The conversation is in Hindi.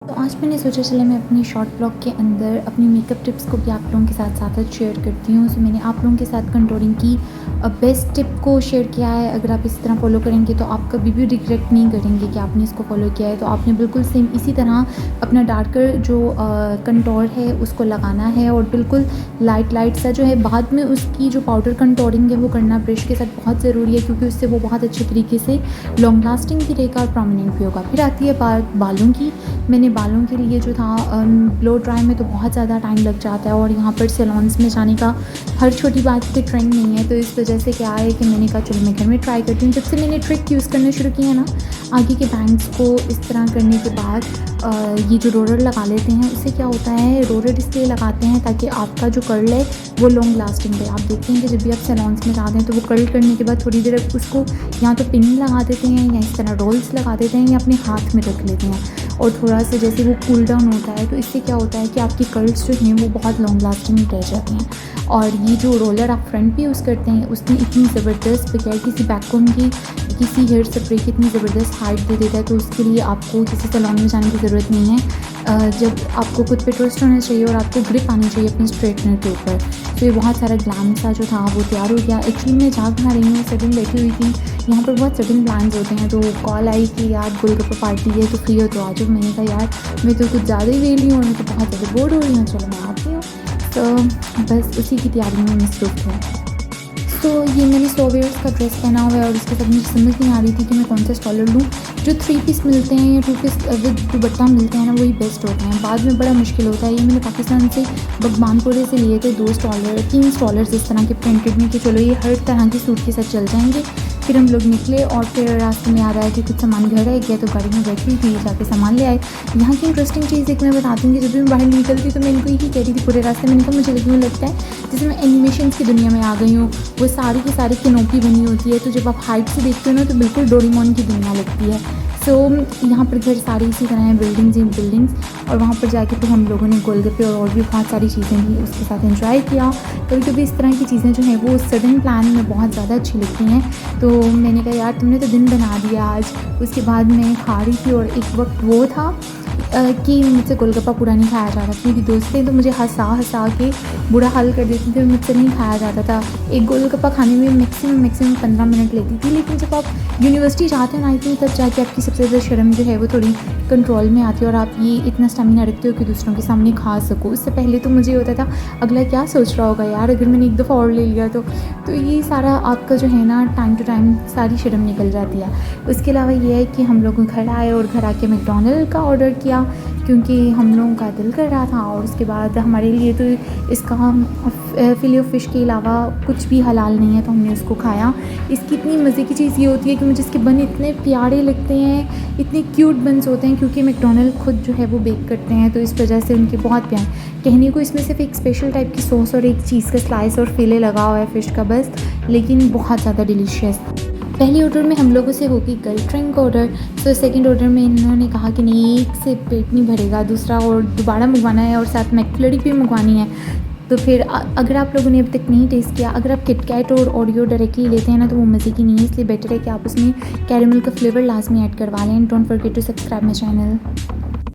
तो आज मैंने सोचा चले मैं अपनी शॉर्ट ब्लॉग के अंदर अपनी मेकअप टिप्स को भी आप लोगों के साथ शेयर करती हूँ। सो मैंने आप लोगों के साथ कंटूरिंग की बेस्ट टिप को शेयर किया है। अगर आप इसी तरह फॉलो करेंगे तो आप कभी भी रिग्रेट नहीं करेंगे कि आपने इसको फॉलो किया है। तो आपने बिल्कुल सेम इसी तरह अपना डार्कर जो कंटोर है उसको लगाना है और बिल्कुल लाइट सा जो है बाद में उसकी जो पाउडर कंटोरिंग है वो करना ब्रश के साथ बहुत ज़रूरी है, क्योंकि उससे वो बहुत अच्छे तरीके से लॉन्ग लास्टिंग भी रहेगा और प्रोमिनेंट भी होगा। फिर आती है बात बालों की। मैंने बालों के लिए जो था ब्लो ड्राई में तो बहुत ज़्यादा टाइम लग जाता है और यहाँ पर सैलून्स में जाने का हर छोटी बात पे ट्रेंड नहीं है। तो इस वजह से क्या है कि मैंने कहा चलो मैं घर में ट्राई करती हूँ। जब से मैंने ट्रिक यूज़ करना शुरू किया है ना, आगे के बैंग्स को इस तरह करने के बाद ये जो रोलर लगा लेते हैं, उससे क्या होता है, रोलर इसलिए लगाते हैं ताकि आपका जो कर्ल है वो लॉन्ग लास्टिंग है। आप देखते हैं कि जब भी आप सैलून्स में जाते हैं तो वो कर्ल करने के बाद थोड़ी देर उसको या तो पिन लगा देते हैं या इस तरह रोल्स लगा देते हैं या अपने हाथ में रख लेते हैं और थोड़ा सा जैसे वो कूल डाउन होता है तो इससे क्या होता है कि आपकी कर्ल्स जो हैं वो बहुत लॉन्ग लास्टिंग रह जाती हैं। और ये जो रोलर आप फ्रंट पे यूज़ करते हैं उसमें इतनी ज़बरदस्त बगैर किसी वैक्यूम की किसी हेयर स्प्रे की इतनी ज़बरदस्त हाइट दे देता है, तो उसके लिए आपको किसी सैलून में जाने की ज़रूरत नहीं है। जब आपको खुद पे ट्रस्ट होना चाहिए और आपको ग्रिप आनी चाहिए अपने स्ट्रेटनर के ऊपर। तो ये बहुत सारा ग्लैम सा जो था वो तैयार हो गया। एक्चुअली मैं जाग ना रही हूँ, सडन बैठी हुई थी, यहाँ पर बहुत सडन प्लान्स होते हैं। तो कॉल आई कि यार गोलगप्पा पार्टी है तो फ्री हो तो आ जाओ। मैंने कहा यार मैं तो कुछ ज़्यादा ही वेली हूँ और मैं तो बहुत ज़्यादा बोर हो रही हूँ, चलो मैं आती हूँ। तो बस उसी की तैयारी में मसरूफ़ हूँ। तो ये मैंने 100 वेयर्स का ड्रेस पहना हुआ है और उसके साथ मुझे समझ नहीं आ रही थी कि मैं कौन सा स्टॉलर लूँ। जो 3 पीस मिलते हैं या 2 पीस विद दुपट्टा मिलते हैं ना, वही बेस्ट होते हैं। बाद में बड़ा मुश्किल होता है। ये मैंने पाकिस्तान से भगवानपुरे से लिए थे 2 स्टॉलर 3 स्टॉलर्स इस तरह के प्रिंटेड में कि चलो ये हर तरह के सूट के साथ चल जाएंगे। फिर हम लोग निकले और फिर रास्ते में आ रहा है कि कुछ सामान घर रह गया तो गाड़ी में बैठी थी, जाके सामान ले आए। यहाँ की इंटरेस्टिंग चीज़ एक मैं बताती हूँ कि जब भी मैं बाहर निकलती तो मैं इनको यही कह रही थी पूरे रास्ते। मैंने कहा मुझे यूँ लगता है जैसे मैं एनिमेशन की दुनिया में आ गई हूँ। वो सारी की सारी कैनोपी बनी होती है, तो जब आप हाइट से देखते हो ना तो बिल्कुल डोरेमोन की दुनिया लगती है। सो यहाँ पर घर सारी इसी तरह हैं, बिल्डिंग्स इन बिल्डिंग्स। और वहाँ पर जाके तो हम लोगों ने गोलगप्पे और भी बहुत सारी चीज़ें थी उसके साथ एंजॉय किया। कभी कभी इस तरह की चीज़ें जो हैं वो सडन प्लान में बहुत ज़्यादा अच्छी लगती हैं। तो मैंने कहा यार तुमने तो दिन बना दिया आज। उसके बाद मैं खा रही थी और एक वक्त वो था कि मुझसे गोलगप्पा पूरा नहीं खाया जाता था। मेरी दोस्तें तो मुझे हंसा के बुरा हाल कर देती थी, मुझसे नहीं खाया जाता था। एक गोलगप्पा खाने में मैक्सिमम 15 मिनट लेती थी। लेकिन जब आप यूनिवर्सिटी जाते हो ना, आई थिंक तब जाके आपकी सबसे ज़्यादा शर्म जो है वो थोड़ी कंट्रोल में आती है और आप ये इतना स्टेमिना रखते हो कि दूसरों के सामने खा सको। उससे पहले तो मुझे होता था अगला क्या सोच रहा होगा यार अगर मैंने एक दफ़ा और ले लिया तो ये सारा आपका जो है ना टाइम टू टाइम सारी शर्म निकल जाती है। उसके अलावा ये है कि हम लोग घर आए और घर आके मैकडॉनल्ड का ऑर्डर किया क्योंकि हम लोगों का दिल कर रहा था। और उसके बाद हमारे लिए तो इसका फिले ऑफ फिश के अलावा कुछ भी हलाल नहीं है, तो हमने उसको खाया। इसकी इतनी मज़े की चीज़ ये होती है कि मुझे इसके बन इतने प्यारे लगते हैं, इतने क्यूट बन्स होते हैं, क्योंकि मैकडॉनल्ड खुद जो है वो बेक करते हैं, तो इस वजह से उनके बहुत प्यार। कहने को इसमें सिर्फ एक स्पेशल टाइप की सॉस और एक चीज़ का स्लाइस और फिले लगा हुआ है फ़िश का बस, लेकिन बहुत ज़्यादा डिलीशियस। पहले ऑर्डर में हम लोगों से होगी गर्ल ड्रिंक ऑर्डर। तो सेकंड ऑर्डर में इन्होंने कहा कि नहीं एक से पेट नहीं भरेगा, दूसरा और दोबारा मंगवाना है और साथ मैकफ्लरी भी मंगवानी है। तो फिर अगर आप लोगों ने अभी तक नहीं टेस्ट किया, अगर आप किटकैट और ओरियो डायरेक्टली लेते हैं ना तो वो मज़े की नहीं है, इसलिए बेटर है कि आप उसमें कैरेमल का फ्लेवर लाजमी ऐड करवा लें। Don't forget to subscribe my channel.